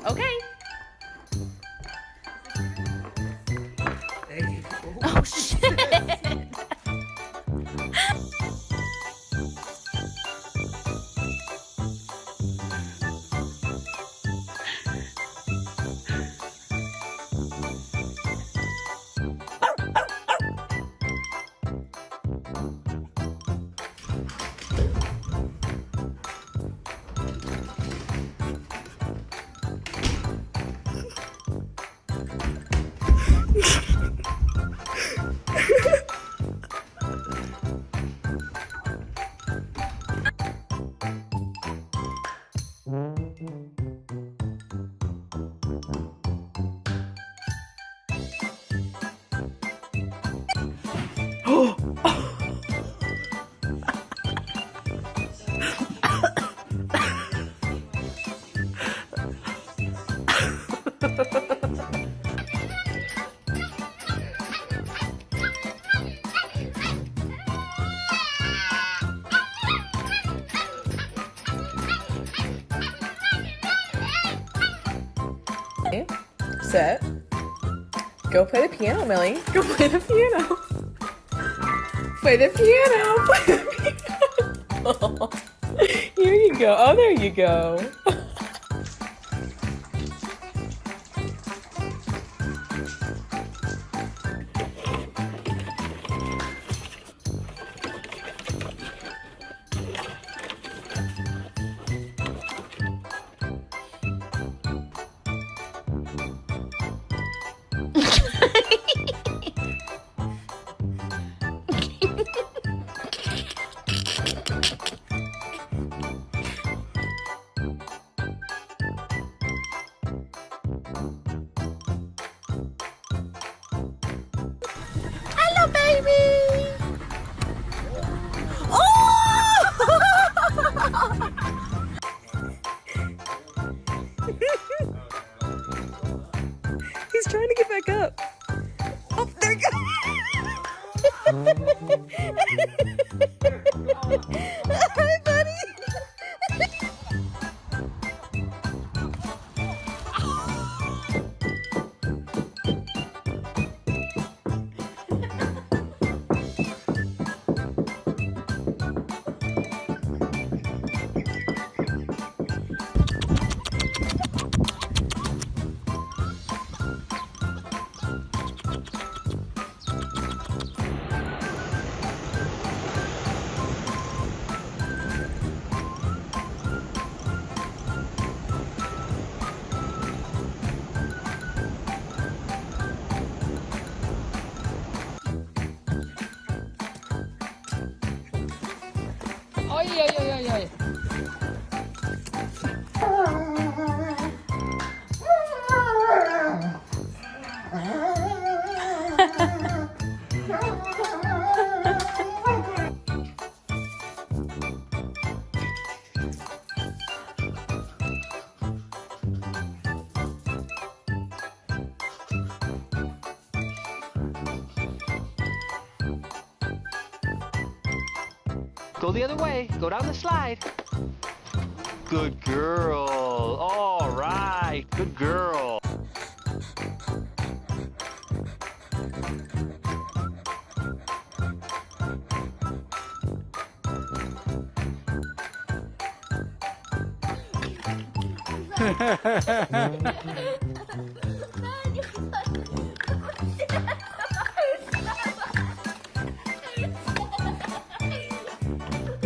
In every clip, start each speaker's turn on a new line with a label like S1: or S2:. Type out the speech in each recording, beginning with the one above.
S1: Okay.
S2: There you go.
S1: Oh, shit.
S3: Set. Go play the piano, Millie. Go play the piano. Play the piano. Play the piano. Here you go. Oh, there you go.
S1: Hello, baby. Oh!
S3: He's trying to get back up. Oh, there you go. Hi, buddy.
S1: Oi, oi, oi, oi, oi.
S4: Go the other way. Go down the slide. Good girl. All right. Good girl.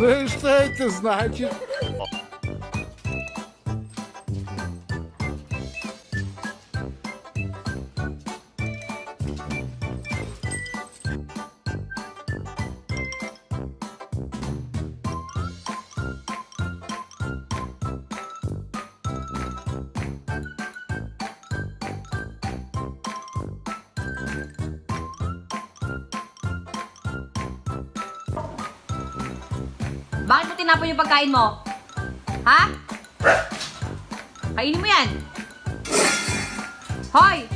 S2: Ну что это значит?
S1: Bakit mo tinapon yung pagkain mo? Ha? Kainin mo yan. Hoy!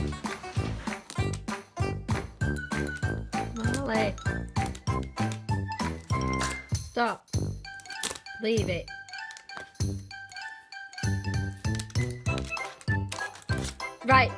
S1: Molly. Stop. Leave it. Right.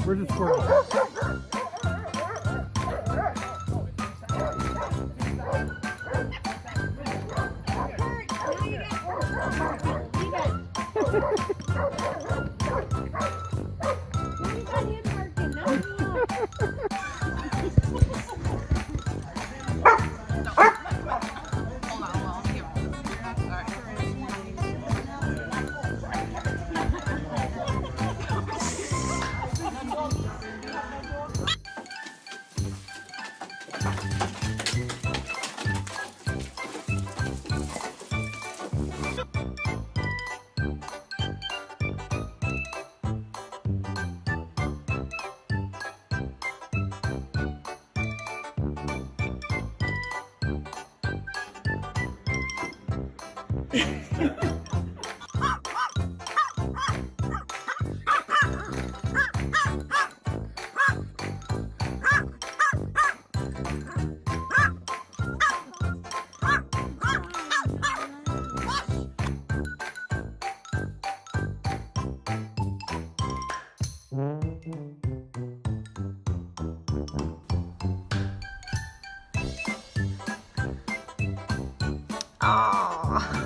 S2: Where's the squirrel?
S1: Oh.